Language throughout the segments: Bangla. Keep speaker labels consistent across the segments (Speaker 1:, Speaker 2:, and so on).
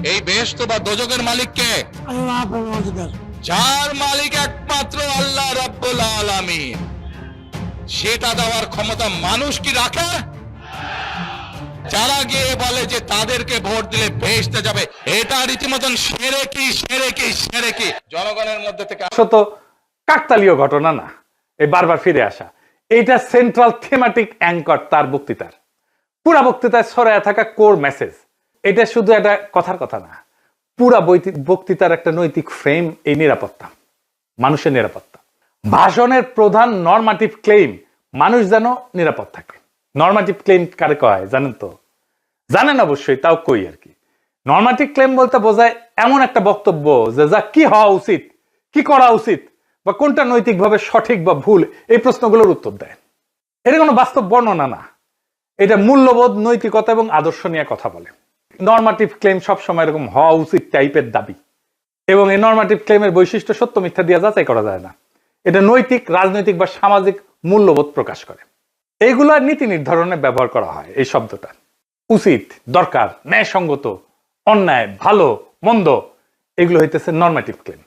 Speaker 1: এই বেহেশত বা দোজখের মালিক কে?
Speaker 2: আল্লাহ পরমাধিকার।
Speaker 1: যার মালিক একমাত্র আল্লাহ রাব্বুল আলামিন, সেটা দেওয়ার ক্ষমতা মানুষ কি রাখে? যারা গিয়ে বলে যে তাদেরকে ভোট দিলে বেহেশতে যাবে, এটা রীতিমতন সেরেকি জনগণের মধ্যে থেকে
Speaker 3: শত কাকতালীয় ঘটনা না, এই বারবার ফিরে আসা, এইটা সেন্ট্রাল থিমেটিক অ্যাঙ্কর তার বক্তৃতার। পুরা বক্তৃতায় ছড়ায় থাকা কোর মেসেজ। এটা শুধু একটা কথার কথা না, পুরা বক্তৃতার একটা নৈতিক ফ্রেম এই নিরাপত্তা, মানুষের নিরাপত্তা। ভাষণের প্রধান নরমাটিভ ক্লেম মানুষ যেন নিরাপদ থাকে। নরমাটিভ ক্লেম কারে কয় জানেন তো? জানেন অবশ্যই, তাও কই আর কি। নরমাটিভ ক্লেম বলতে বোঝায় এমন একটা বক্তব্য যে যা কি হওয়া উচিত, কি করা উচিত, বা কোনটা নৈতিকভাবে সঠিক বা ভুল, এই প্রশ্নগুলোর উত্তর দেয়। এটা কোনো বাস্তব বর্ণনা না, এটা মূল্যবোধ, নৈতিকতা এবং আদর্শ নিয়ে কথা বলে। নরমাটিভ ক্লেম সবসময় এরকম হওয়া উচিত টাইপের দাবি, এবং এই নরমাটিভ ক্লেমের বৈশিষ্ট্য সত্য মিথ্যা দিয়ে যাচাই করা যায় না। এটা নৈতিক, রাজনৈতিক বা সামাজিক মূল্যবোধ প্রকাশ করে। এইগুলা নীতি নির্ধারণে ব্যবহার করা হয় এই শব্দটা। উচিত, দরকার, ন্যায়সঙ্গত, অন্যায়, ভালো, মন্দ, এগুলো হইতেছে নরমাটিভ ক্লেম।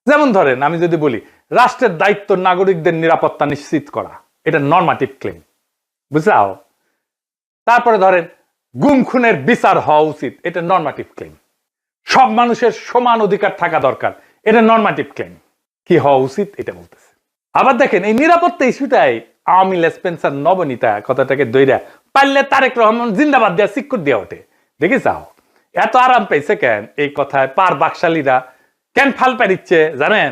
Speaker 3: যেমন ধরেন, আমি যদি বলি রাষ্ট্রের দায়িত্ব নাগরিকদের নিরাপত্তা নিশ্চিত করা, এটা নরমাটিভ ক্লেম, বুঝলাও? তারপরে ধরেন গুম খুনের বিচার হওয়া উচিত, এটা নরমাটিভ ক্লেম। সব মানুষের সমান অধিকার থাকা দরকার, এটা নরমাটিভ ক্লেম। কি হওয়া উচিত এটা বলতেছে। আবার দেখেন, এই নিরাপত্তা ইস্যুটাই আওয়ামী লেসপেন্সার নবনীতা কথাটাকে দইরা পারলে তারেক রহমান জিন্দাবাদ দেওয়া সিক্কুর দেওয়া ওঠে। দেখে যাও এত আরাম পাইছে কেন এই কথায় পার বাকশালীরা, কেন ফাল পারিচ্ছে জানেন?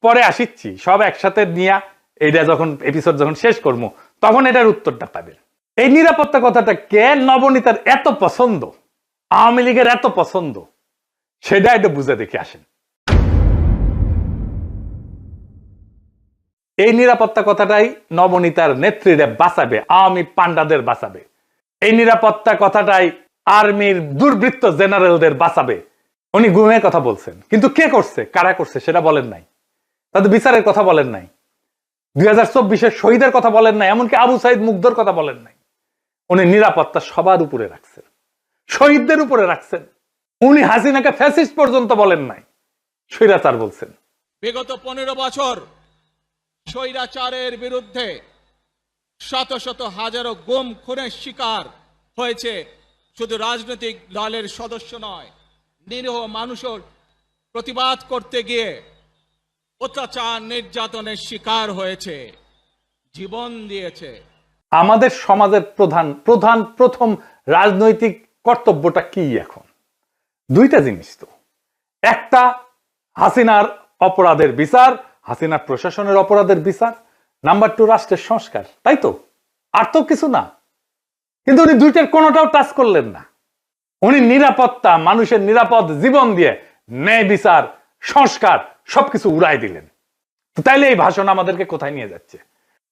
Speaker 3: পরে আসিচ্ছি সব একসাথে নিয়ে, এইটা যখন এপিসোড যখন শেষ করবো তখন এটার উত্তরটা পাবেন। এই নিরাপত্তা কথাটা কেন নবনীতার এত পছন্দ, আওয়ামী লীগের এত পছন্দ, সেটা একটু বুঝে দেখে আসেন। এই নিরাপত্তা কথাটাই নবনীতার নেত্রীরা বাঁচাবে, আওয়ামী পান্ডাদের বাঁচাবে। এই নিরাপত্তা কথাটাই আর্মির দুর্বৃত্ত জেনারেলদের বাঁচাবে। উনি গুমের কথা বলছেন, কিন্তু কে করছে, কারা করছে সেটা বলেন নাই। তাদের বিচারের কথা বলেন নাই, 2024-এর শহীদের কথা বলেন নাই, এমনকি আবু সাইদ মুগ্ধর কথা বলেন নাই। উনি নিরাপত্তা সবার উপরে রাখছেন, শহীদদের উপরে রাখছেন। উনি হাসিনাকে ফ্যাসিস্ট পর্যন্ত বলেন নাই, স্বৈরাচার বলছেন।
Speaker 1: বিগত 15 বছর স্বৈরাচারের বিরুদ্ধে শত শত হাজারো গুম খুনের শিকার হয়েছে। শুধু রাজনৈতিক দলের সদস্য নয়, নিরীহ মানুষের প্রতিবাদ করতে গিয়ে অত্যাচার নির্যাতনের শিকার হয়েছে, জীবন দিয়েছে।
Speaker 3: আমাদের সমাজের প্রথম রাজনৈতিক কর্তব্যটা কি এখন? দুইটা জিনিস তো, একটা হাসিনার অপরাধের বিচার, হাসিনার প্রশাসনের অপরাধের বিচার, নাম্বার 2 রাষ্ট্রের সংস্কার, তাই তো? আর তো কিছু না। কিন্তু উনি দুইটার কোনোটাও টাচ করলেন না। উনি নিরাপত্তা, মানুষের নিরাপদ জীবন দিয়ে ন্যায় বিচার, সংস্কার সবকিছু উড়াই দিলেন। তো তাইলে এই ভাষণ আমাদেরকে কোথায় নিয়ে যাচ্ছে?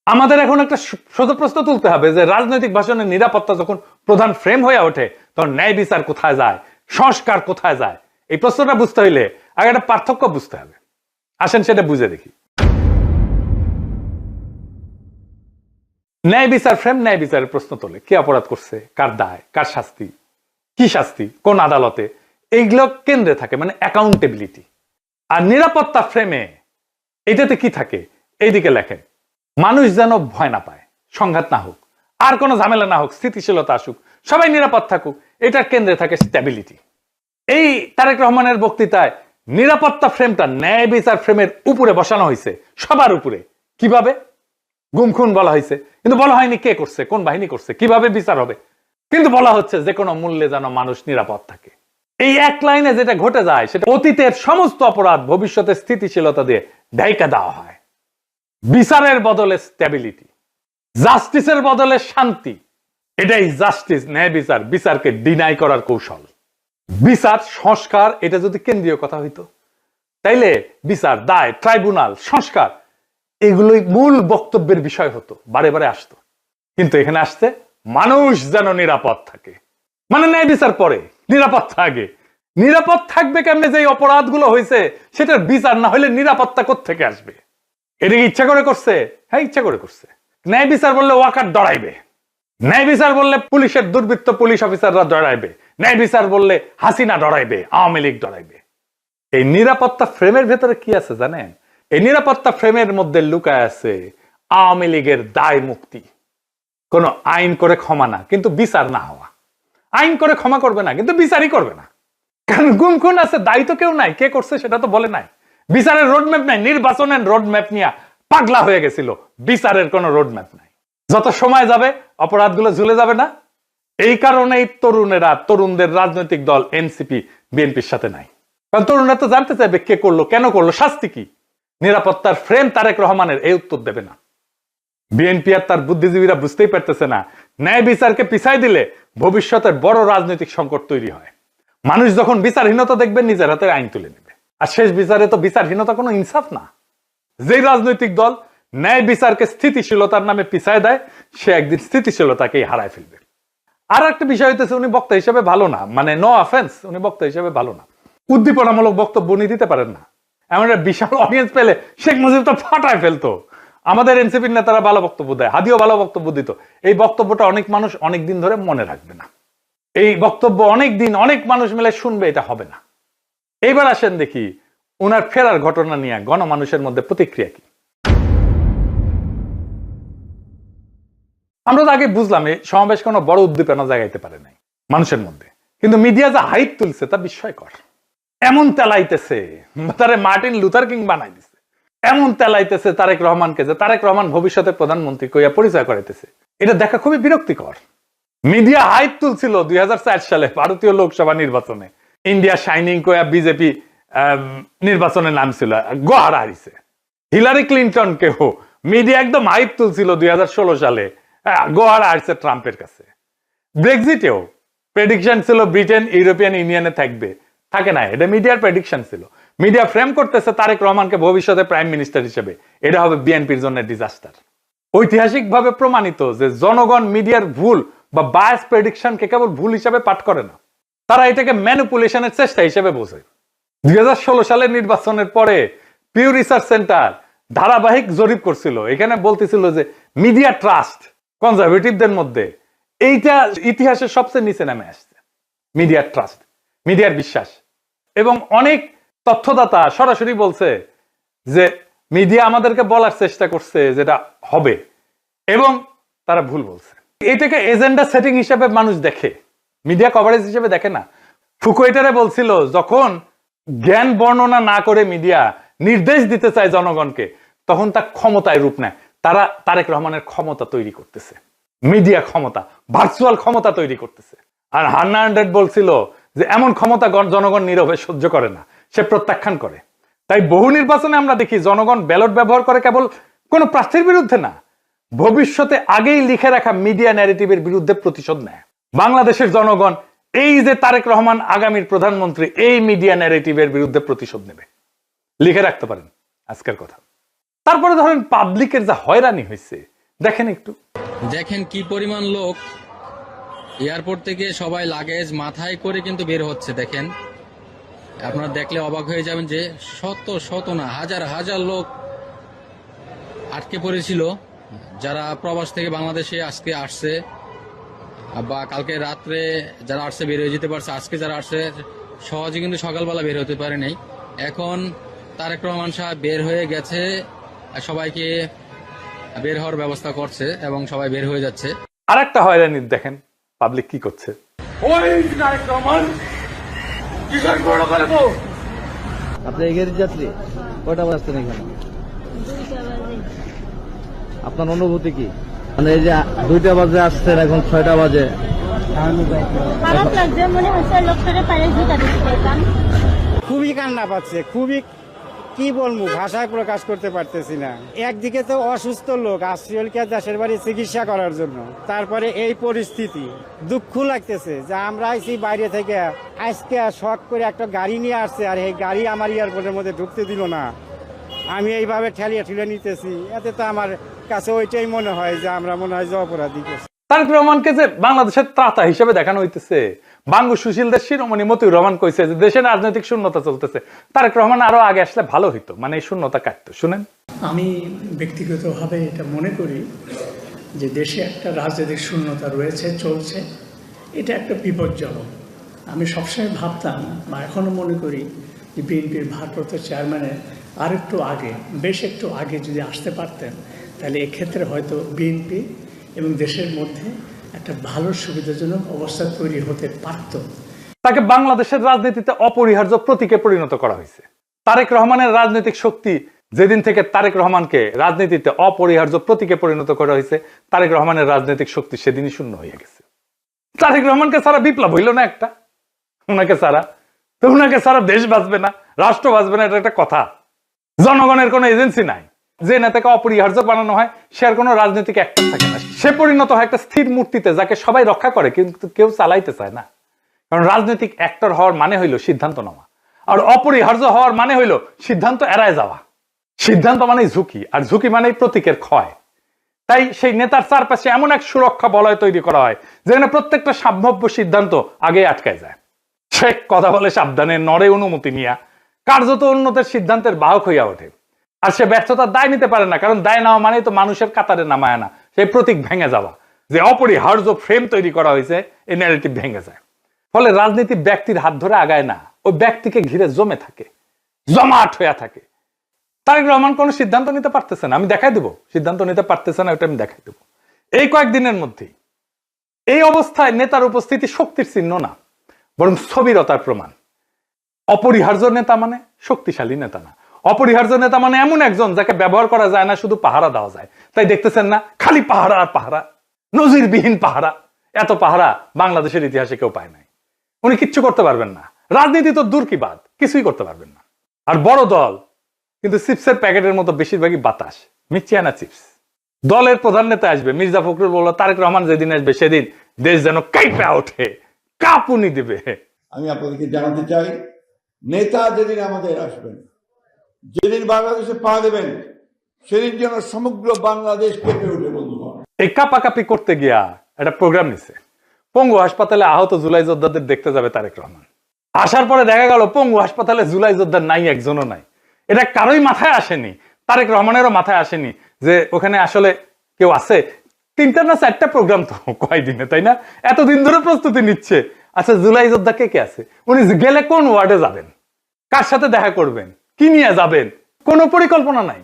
Speaker 3: আমাদের এখন একটা শত প্রশ্ন তুলতে হবে যে রাজনৈতিক ভাষণের নিরাপত্তা যখন প্রধান ফ্রেম হয়ে ওঠে, তখন ন্যায় বিচার কোথায় যায়, সংস্কার কোথায় যায়? এই প্রশ্নটা বুঝতে হইলে আগে একটা পার্থক্য বুঝতে হবে। আসেন সেটা বুঝে দেখি। ন্যায় বিচার ফ্রেম ন্যায় বিচারের প্রশ্ন তোলে, কে অপরাধ করছে, কার দায়, কার শাস্তি, কি শাস্তি, কোন আদালতে, এইগুলো কেন্দ্রে থাকে, মানে অ্যাকাউন্টেবিলিটি। আর নিরাপত্তা ফ্রেমে এটাতে কি থাকে? এইদিকে লেখেন, মানুষ যেন ভয় না পায়, সংঘাত না হোক, আর কোনো ঝামেলা না হোক, স্থিতিশীলতা আসুক, সবাই নিরাপদ থাকুক, এটার কেন্দ্রে থাকে স্ট্যাবিলিটি। এই তারেক রহমানের বক্তৃতায় নিরাপত্তা ফ্রেমটা ন্যায় বিচার ফ্রেমের উপরে বসানো হয়েছে, সবার উপরে। কিভাবে? গুম খুন বলা হয়েছে, কিন্তু বলা হয়নি কে করছে, কোন বাহিনী করছে, কিভাবে বিচার হবে। কিন্তু বলা হচ্ছে যে কোনো মূল্যে যেন মানুষ নিরাপদ থাকে। এই এক লাইনে যেটা ঘটে যায়, সেটা অতীতের সমস্ত অপরাধ ভবিষ্যতে স্থিতিশীলতা দিয়ে ঢাইকা দেওয়া হয়। বিচারের বদলে স্ট্যাবিলিটি, জাস্টিসের বদলে শান্তি, এটাই জাস্টিস, ন্যায় বিচার, বিচারকে ডিনাই করার কৌশল। বিচার, সংস্কার, এটা যদি কেন্দ্রীয় কথা হইতো, তাইলে বিচার, দায়, ট্রাইব্যুনাল, সংস্কার, এগুলোই মূল বক্তব্যের বিষয় হতো, বারে বারে আসতো। কিন্তু এখানে আসছে মানুষ যেন নিরাপদ থাকে, মানে ন্যায় বিচার পরে, নিরাপত্তা আগে। নিরাপদ থাকবে কেমনে? যে অপরাধগুলো হয়েছে সেটার বিচার না হলে নিরাপত্তা কোত্থেকে আসবে? এটা ইচ্ছা করে করছে? হ্যাঁ, ইচ্ছা করে করছে। ন্যায় বিচার বললে ওয়াকার ডরাইবে, ন্যায় বিচার বললে পুলিশের দুর্বৃত্ত পুলিশ অফিসাররা ডরাইবে, ন্যায় বিচার বললে হাসিনা ডরাইবে, আওয়ামী লীগ ডরাইবে। এই নিরাপত্তা ফ্রেমের ভেতরে কি আছে জানেন? এই নিরাপত্তা ফ্রেমের মধ্যে লুকায় আছে আওয়ামী লীগের দায় মুক্তি। কোন আইন করে ক্ষমা না, কিন্তু বিচার না হওয়া। আইন করে ক্ষমা করবে না, কিন্তু বিচারই করবে না। কারণ গুম খুন আছে, দায়ী তো কেউ নাই, কে করছে সেটা তো বলে নাই। বিচারের রোডম্যাপ নাই, নির্বাচনের রোডম্যাপ নিয়ে পাগলা হয়ে গেছিল। বিচারের কোনো রোডম্যাপ নাই। যত সময় যাবে অপরাধগুলো ঝুলে যাবে না। এই কারণেই তরুণদের রাজনৈতিক দল এনসিপি বিএনপির সাথে নাই। কারণ তরুণরা তো জানতে চাইবে কে করলো, কেন করলো, শাস্তি কি। নিরাপত্তার ফ্রেম তারেক রহমানের এই উত্তর দেবে না। বিএনপি আর তার বুদ্ধিজীবীরা বুঝতেই পারতেছে না, ন্যায় বিচারকে পিছাই দিলে ভবিষ্যতের বড় রাজনৈতিক সংকট তৈরি হয়। মানুষ যখন বিচারহীনতা দেখবে নিজের হাতে আইন তুলে নেবে। আর শেষ বিচারে তো বিচারহীনতা কোনো ইনসাফ না। যেই রাজনৈতিক দল ন্যায় বিচারকে স্থিতিশীলতার নামে পিছায় দেয়, সে একদিন স্থিতিশীলতাকেই হারায় ফেলবে। আর একটা বিষয় হইতেছে, উনি বক্তা হিসেবে ভালো না, মানে নো অফেন্স, উনি বক্তা হিসেবে ভালো না। উদ্দীপনামূলক বক্তব্য উনি দিতে পারেন না। এমন একটা বিশাল অডিয়েন্স পেলে শেখ মুজিব তো ফাটায় ফেলতো। আমাদের এনসিপির নেতারা ভালো বক্তব্য দেয়, হাদিও ভালো বক্তব্য দিত। এই বক্তব্যটা অনেক মানুষ অনেক দিন ধরে মনে রাখবে না। এই বক্তব্য অনেক দিন অনেক মানুষ মিলে শুনবে, এটা হবে না। এইবার আসেন দেখি উনার ফেরার ঘটনা নিয়ে গণমানুষের মধ্যে প্রতিক্রিয়া কি। আমরা তো আগে বুঝলাম এই সমাবেশ কোনো বড় উদ্দীপনা জাগাইতে পারে নাই মানুষের মধ্যে, কিন্তু মিডিয়া যা হাইপ তুলছে তা বিস্ময়কর। এমন তেলাইতেছে, তারে মার্টিন লুথার কিং বানাই দিছে। এমন তেলাইতেছে তারেক রহমানকে যে তারেক রহমান ভবিষ্যতের প্রধানমন্ত্রী কইয়া পরিচয় করাইতেছে। এটা দেখা খুবই বিরক্তিকর। মিডিয়া হাইপ তুলছিল 2004 সালে ভারতীয় লোকসভা নির্বাচনে, ইন্ডিয়া শাইনিং কইয়া বিজেপি নির্বাচনে নামছিল, গোহারা হারিছে। হিলারি ক্লিন্টন কেও মিডিয়া একদম হাইপ তুলছিল 2016 সালে, গোহারা হারছে ট্রাম্পের কাছে। ব্রেক্সিটেও প্রেডিকশন ছিল ব্রিটেন ইউরোপিয়ান ইউনিয়নে থাকবে, থাকে না। এটা মিডিয়ার প্রেডিকশন ছিল। মিডিয়া ফ্রেম করতেছে তারেক রহমানকে ভবিষ্যতে প্রাইম মিনিস্টার হিসেবে, এটা হবে বিএনপির জন্য ডিজাস্টার। ঐতিহাসিকভাবে প্রমাণিত যে জনগণ মিডিয়ার ভুল বা বায়াস প্রেডিকশনকে কেবল ভুল হিসাবে পাঠ করে না, তারা এটাকে ম্যানিপুলেশনের চেষ্টা হিসেবে বোঝে। 2016 সালের নির্বাচনের পরে পিউ রিসার্চ সেন্টার ধারাবাহিক জরিপ করছিল, এখানে বলতেছিল যে মিডিয়া ট্রাস্ট কনজারভেটিভদের মধ্যে এইটা ইতিহাসের সবচেয়ে নিচে নামে আসছে। মিডিয়ার ট্রাস্ট, মিডিয়ার বিশ্বাস। এবং অনেক তথ্যদাতা সরাসরি বলছে যে মিডিয়া আমাদেরকে বলার চেষ্টা করছে যেটা হবে, এবং তারা ভুল বলছে। এটাকে এজেন্ডা সেটিং হিসেবে মানুষ দেখে, মিডিয়া কভারেজ হিসেবে দেখে না। ফুকুয়েটারে বলছিল যখন জ্ঞান বর্ণনা না করে মিডিয়া নির্দেশ দিতে চায় জনগণকে, তখন তা ক্ষমতায় রূপ নেয়। তারা তারেক রহমানের ক্ষমতা তৈরি করতেছে, মিডিয়া ক্ষমতা, ভার্চুয়াল ক্ষমতা তৈরি করতেছে। আর হান্না আন্ড্রেড বলছিল যে এমন ক্ষমতা জনগণ নীরবে সহ্য করে না, সে প্রত্যাখ্যান করে। তাই বহু নির্বাচনে আমরা দেখি জনগণ ব্যালট ব্যবহার করে কেবল কোন প্রার্থীর বিরুদ্ধে না, ভবিষ্যতে আগেই লিখে রাখা মিডিয়া ন্যারেটিভের বিরুদ্ধে প্রতিশোধ নেয়। বাংলাদেশের জনগণ এই যে তারেক রহমান আগামীর প্রধানমন্ত্রী, এই মিডিয়া ন্যারেটিভের বিরুদ্ধে প্রতিশোধ নেবে, লিখে রাখতে পারেন আজকের কথা। তারপরে ধরেন পাবলিকের যা হয়রানি হয়েছে দেখেন একটু।
Speaker 2: দেখেন কি পরিমাণ লোক এয়ারপোর্ট থেকে সবাই লাগেজ মাথায় করে কিন্তু বের হচ্ছে। দেখেন, আপনারা দেখলে অবাক হয়ে যাবেন যে শত শত না হাজার হাজার লোক আটকে পড়েছিল, যারা প্রবাস থেকে বাংলাদেশে আজকে আসছে বা কালকে রাত্রে যারা আসছে বের হয়ে যেতে পারছে, আজকে যারা আসছে সহজে কিন্তু সকালবেলা বের হতে পারে নাই। এখন তারেক রহমান সাহেব বের হয়ে গেছে, সবাইকে বের হওয়ার ব্যবস্থা করছে এবং সবাই বের হয়ে যাচ্ছে।
Speaker 3: আর একটা হয়রানি দেখেন পাবলিক কি করছে।
Speaker 4: আপনি এগিয়ে যাত্রী কয়টা বাজছেন এখানে? আপনার অনুভূতি কি? মানে এই যে 2টা বাজে আসছেন, এখন 6টা বাজে।
Speaker 5: খারাপ লাগছে, মনে হচ্ছে লোকটাকে পারে ঢুকা দিতে।
Speaker 6: খুবই কান্না পাচ্ছে, খুবই কি বলবো, ভাষায় প্রকাশ করতে পারতেছি না। একদিকে তো অসুস্থ লোক আসছিলকে দেশের বাড়ি চিকিৎসা করার জন্য, তারপরে এই পরিস্থিতি, দুঃখ লাগতেছে যে আমরা আইছি বাইরে থেকে, আজকে শখ করে একটা গাড়ি নিয়ে আসছে, আর এই গাড়ি আমার এয়ারপোর্টের মধ্যে ঢুকতে দিল না। আমি এইভাবে ঠেলিয়ে ঠেলে নিতেছি, এতে তো আমার কাছে ওইটাই মনে হয় যে আমরা মনে হয় যে অপরাধী করছি।
Speaker 3: তারেক রহমানকে যে বাংলাদেশের ত্রাতা হিসেবে দেখানো হইতেছে। বাঙ্গু সুশীলদের শিরোমণি মতিউর রহমান কইছে যে দেশে রাজনৈতিক শূন্যতা চলতেছে, তারেক রহমান আরো আগে আসলে ভালো হইতো, মানে এই শূন্যতা কাটতো। শুনেন,
Speaker 7: আমি ব্যক্তিগতভাবে এটা মনে করি যে দেশে একটা রাজনৈতিক শূন্যতা রয়েছে, চলছে, এটা একটা বিপজ্জনক। আমি সবসময় ভাবতাম বা এখনও মনে করি যে বিএনপির ভারপ্রাপ্ত চেয়ারম্যানের আরেকটু আগে, বেশ একটু আগে যদি আসতে পারতেন, তাহলে এক্ষেত্রে হয়তো বিএনপি এবং দেশের মধ্যে একটা ভালো সুবিধাজনক অবস্থা তৈরি হতে পারত।
Speaker 3: তাকে বাংলাদেশের রাজনীতিতে অপরিহার্য প্রতীকে পরিণত করা হয়েছে। তারেক রহমানের রাজনৈতিক শক্তি যেদিন থেকে তারেক রহমানকে রাজনীতিতে অপরিহার্য প্রতীকে পরিণত করা হয়েছে, তারেক রহমানের রাজনৈতিক শক্তি সেদিনই শূন্য হয়ে গেছে। তারেক রহমানকে ছাড়া বিপ্লব হইল না একটা, ওনাকে ছাড়া তো ওনাকে ছাড়া দেশ বাঁচবে না, রাষ্ট্র বাঁচবে না, এটা একটা কথা। জনগণের কোনো এজেন্সি নাই, যে নেতাকে অপরিহার্য বানানো হয় সে আর কোনো রাজনৈতিক অ্যাক্টর থাকে না, সে পরিণত হয় একটা স্থির মূর্তিতে যাকে সবাই রক্ষা করে কিন্তু কেউ চালাইতে চায় না। কারণ রাজনৈতিক অ্যাক্টর হওয়ার মানে হইল সিদ্ধান্ত নেওয়া, আর অপরিহার্য হওয়ার মানে হইল সিদ্ধান্ত এড়ায় যাওয়া। সিদ্ধান্ত মানেই ঝুঁকি, আর ঝুঁকি মানেই প্রতীকের ক্ষয়। তাই সেই নেতার চারপাশে এমন এক সুরক্ষা বলয় তৈরি করা হয় যেখানে প্রত্যেকটা সম্ভাব্য সিদ্ধান্ত আগে আটকায় যায়। সে কথা বলে সাবধানে, নড়ে অনুমতি নিয়া, কার্যত উন্নতের সিদ্ধান্তের বাহক হইয়া ওঠে। আর সে ব্যর্থতার দায় নিতে পারে না, কারণ দায় নেওয়া মানেই তো মানুষের কাতারে নামায় না, সেই প্রতীক ভেঙে যাওয়া, যে অপরিহার্য ফ্রেম তৈরি করা হয়েছে, এই ন্যারেটিভ ভেঙে যায়। ফলে রাজনীতি ব্যক্তির হাত ধরে আগায় না, ওই ব্যক্তিকে ঘিরে জমে থাকে, জমাট হইয়া থাকে। তারেক রহমান কোনো সিদ্ধান্ত নিতে পারতেছে না, আমি দেখাই দেবো সিদ্ধান্ত নিতে পারতেছে না, ওটা আমি দেখাই দেবো এই কয়েকদিনের মধ্যেই। এই অবস্থায় নেতার উপস্থিতি শক্তির চিহ্ন না, বরং স্থবিরতার প্রমাণ। অপরিহার্য নেতা মানে শক্তিশালী নেতা না, অপরিহার্য নেতা মানে এমন একজন যাকে ব্যবহার করা যায় না, শুধু পাহারা দেওয়া যায়। তাই দেখতেছেন না, খালি পাহারা আর পাহারা, নজিরবিহীন পাহারা। এত পাহারা বাংলাদেশের ইতিহাসে কেউ পায় নাই। উনি কিচ্ছু করতে পারবেন না, রাজনীতি তো দূর কি বাদ, কিছুই করতে পারবেন না। আর বড় দল কিন্তু চিপসের প্যাকেটের মতো বেশিরভাগই বাতাস, মিচিয়ানা চিপস। দলের প্রধান নেতা আসবে, মির্জা ফখরুল বলল তারেক রহমান যেদিন আসবে সেদিন দেশ যেন কাঁপে ওঠে, কাঁপুনি দিবে।
Speaker 8: আমি আপনাদেরকে জানাতে চাই, নেতা যেদিন আমাদের আসবেন, যেদিন বাংলাদেশে পা দেবেন, সেদিন যেন সমগ্র বাংলাদেশ কেঁপে ওঠে। বন্ধুগণ,
Speaker 3: এই কাপাকাপি করতে গিয়া একটা প্রোগ্রাম নিছে। পঙ্গু হাসপাতালে আহত জুলাই যোদ্ধাদের দেখতে যাবে তারেক রহমান। আসার পরে দেখা গেল পঙ্গু হাসপাতালে জুলাই যোদ্ধা নাই, একজনও নাই। এটা কারোই মাথায় আসেনি, তারেক রহমানেরও মাথায় আসেনি যে ওখানে আসলে কেউ আছে। 3টা না 4টা প্রোগ্রাম তো কয়দিনে, তাই না? এতদিন ধরে প্রস্তুতি নিচ্ছে। আচ্ছা, জুলাই যোদ্ধা কে কে আছে? উনি গেলে কোন ওয়ার্ডে যাবেন, কার সাথে দেখা করবেন, কি নিয়ে যাবেন, কোনো পরিকল্পনা নাই।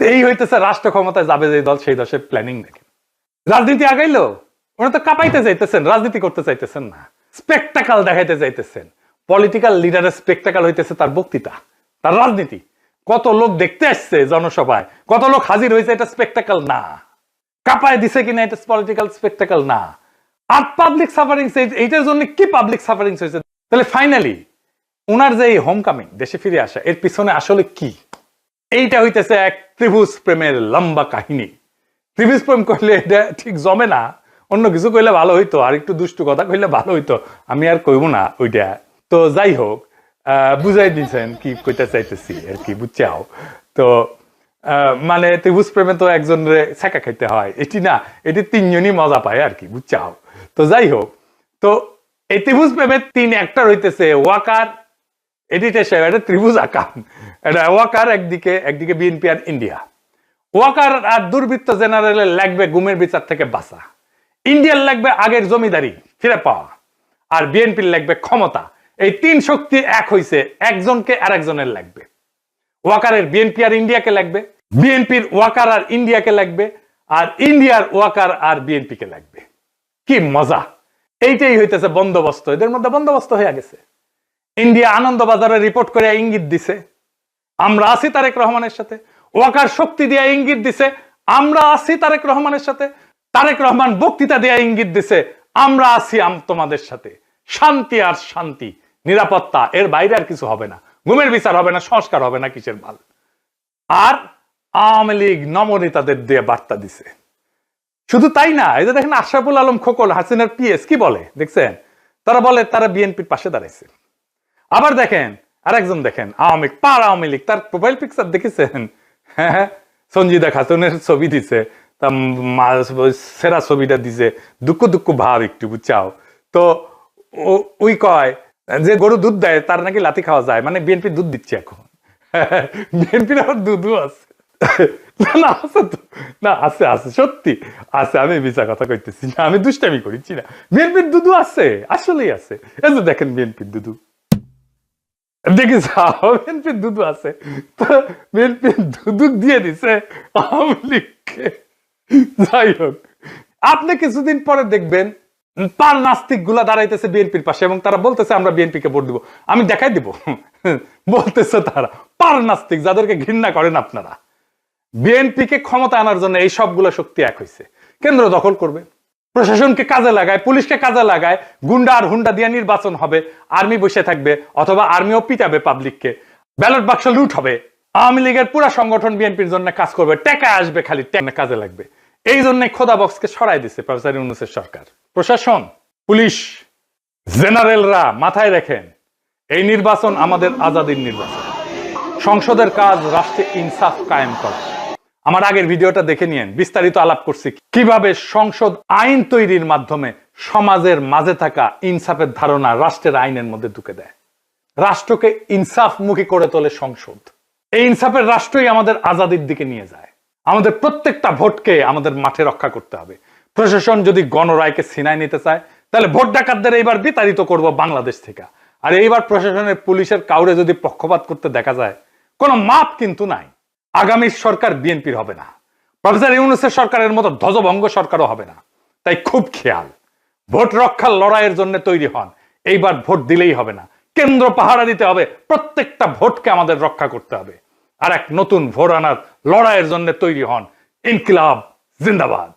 Speaker 3: এই হইতেছে রাষ্ট্র ক্ষমতায় যাবে যে দল, সেই দশের প্ল্যানিং দেখেন। রাজনীতি আগাইলো, ওরা তো কাঁপাইতে চাইতেছেন, রাজনীতি করতে চাইতেছেন না, স্পেকটাকাল দেখাইতে চাইতেছেন। পলিটিক্যাল লিডারের স্পেকটাকাল হইতেছে তার বক্তৃতা, তার রাজনীতি। কত লোক দেখতে আসছে জনসভায়, কত লোক হাজির হয়েছে, এটা স্পেকটাকাল না। কাঁপায় দিছে কিনা, এটা পলিটিক্যাল স্পেকটাকাল না। আর পাবলিক সাফারিংস, এইটার জন্য কি পাবলিক সাফারিংস হয়েছে? তাহলে ফাইনালি ওনার যে হোম কামিং, দেশে ফিরে আসা, এর পিছনে আসলে কি? এইটা হইতেছে এক ত্রিভুজ প্রেমের লম্বা কাহিনী। ত্রিভুজ প্রেম করলে এটা ঠিক জমে না, অন্য কিছু কইলে ভালো হইতো, আর একটু দুষ্টু কথা কইলে ভালো হইতো, আমি আর কইব না ওইটা। তো যাই হোক, বুঝাই দিচ্ছেন কি কইতে চাইতেছি আর কি, বুঝছাও তো। মানে ত্রিভুজ প্রেমে তো একজনের ছেঁকা খাইতে হয়, এটি না, এটি 3 জনই মজা পায় আর কি, বুঝছাও তো। যাই হোক, তো এই ত্রিভুজ প্রেমের 3 অ্যাক্টর হইতেছে ওয়াকার, এডিটর সাহেব, এটা ত্রিভুজ আকাম। এটা ওয়াকার একদিকে বিএনপি আর ইন্ডিয়া। ওয়াকার আর দুর্বৃত্ত জেনারেলের লাগবে গুমের বিচার থেকে বাঁচা, ইন্ডিয়ার লাগবে আগের জমিদারি ফিরে পাওয়া, আর বিএনপির লাগবে ক্ষমতা। এই 3 শক্তি এক হইছে, একজনকে আর একজনের লাগবে। ওয়াকারের বিএনপি আর ইন্ডিয়াকে লাগবে, বিএনপির ওয়াকার আর ইন্ডিয়াকে লাগবে, আর ইন্ডিয়ার ওয়াকার আর বিএনপি কে লাগবে। কি মজা! এইটাই হইতেছে বন্দোবস্ত, এদের মধ্যে বন্দোবস্ত হয়ে গেছে। ইন্ডিয়া আনন্দবাজারে রিপোর্ট করে ইঙ্গিত দিছে আমরা আছি তারেক রহমানের সাথে, ওয়াকার শক্তি দিয়ে ইঙ্গিত দিছে আমরা আছি তারেক রহমানের সাথে, তারেক রহমান বক্তৃতা দিয়ে ইঙ্গিত দিছে আমরা আছি তোমাদের সাথে। শান্তি আর শান্তি, নিরাপত্তা, এর বাইরে আর কিছু হবে না। গুমের বিচার হবে না, সংস্কার হবে না, কিসের ভাল। আর আওয়ামী লীগ নমনেতাদের দিয়ে বার্তা দিছে। শুধু তাই না, এই যে দেখেন আশরাফুল আলম খোকন, হাসিনার পিএস, কি বলে দেখছেন? তারা বলে তারা বিএনপির পাশে দাঁড়াইছে। আবার দেখেন আরেকজন, দেখেন আওয়ামী লীগ, তার প্রোফাইল পিকচার দেখেছেন? হ্যাঁ, সঞ্জিদা খাতুনের ছবি দিছে, তা সেরা ছবিটা দিছে, দুঃখ ভাব একটু, বুঝছাও তো। ওই কয় যে গরু দুধ দেয় তার নাকি লাথি খাওয়া যায়, মানে বিএনপি দুধ দিচ্ছে এখন, বিএনপির আবার দুধও আছে। না আছে তো, না আছে আছে, সত্যি আছে, আমি মিছা কথা কইতেছি না, আমি দুষ্টামি করিছি না। বিএনপির দুদু আছে, আসলেই আছে। এই যে দেখেন বিএনপির দুদু, দেখি বিএনপির দুদু আছে, তো বিএনপির দুদু দিয়ে দিছে আওয়ামী লীগকে। যাই হোক, আপনি কিছুদিন পরে দেখবেন পার নাস্তিক গুলা দাঁড়াইতেছে বিএনপির পাশে এবং তারা বলতেছে আমরা বিএনপিকে ভোট দিব। আমি দেখাই দিব, বলতেছে তারা পার নাস্তিক, যাদেরকে ঘৃণা করেন আপনারা। বিএনপিকে ক্ষমতা আনার জন্য এই সবগুলো শক্তি এক হয়েছে, কেন্দ্র দখল করবে, প্রশাসনকে কাজে লাগায়, পুলিশকে কাজে লাগায়, গুন্ডা আর হুন্ডা দিয়ে নির্বাচন হবে, আর্মি বসে থাকবে অথবা আর্মিও পিটাবে পাবলিককে, ব্যালট বাক্স লুট হবে। আওয়ামী লীগের পুরো সংগঠন বিএনপির জন্য কাজ করবে, টাকা আসবে, খালি কাজে লাগবে। এই জন্য খোদা বক্সকে সরাই দিছে প্রফেসর ইউনূসের সরকার। প্রশাসন, পুলিশ, জেনারেলরা মাথায় রাখেন, এই নির্বাচন আমাদের আজাদির নির্বাচন। সংসদের কাজ রাষ্ট্রে ইনসাফ কায়েম করা। আমার আগের ভিডিওটা দেখে নিয়েন, বিস্তারিত আলাপ করছি কিভাবে সংসদ আইন তৈরির মাধ্যমে সমাজের মাঝে থাকা ইনসাফের ধারণা রাষ্ট্রের আইনের মধ্যে ঢুকে দেয়। রাষ্ট্রকে ইনসাফমুখী করে তোলে সংসদ। এই ইনসাফের রাষ্ট্রই আমাদের আজাদির দিকে নিয়ে যায়। আমাদের প্রত্যেকটা ভোটকে আমাদের মাঠে রক্ষা করতে হবে। প্রশাসন যদি গণরায়কে ছিনায় নিতে চায়, তাহলে ভোট ডাকাতদের এইবার বিতাড়িত করব বাংলাদেশ থেকে। আর এইবার প্রশাসনের, পুলিশের কাউরে যদি পক্ষপাত করতে দেখা যায়, কোনো মাপ কিন্তু নাই। আগামীর সরকার বিএনপির হবে না, প্রফেসর ইউনূসের সরকারের মতো ধ্বজভঙ্গ সরকারও হবে না। তাই খুব খেয়াল, ভোট রক্ষার লড়াইয়ের জন্য তৈরি হন। এইবার ভোট দিলেই হবে না, কেন্দ্র পাহারা দিতে হবে, প্রত্যেকটা ভোটকে আমাদের রক্ষা করতে হবে। আর এক নতুন ভোট আনার লড়াইয়ের জন্য তৈরি হন। ইনকিলাব জিন্দাবাদ।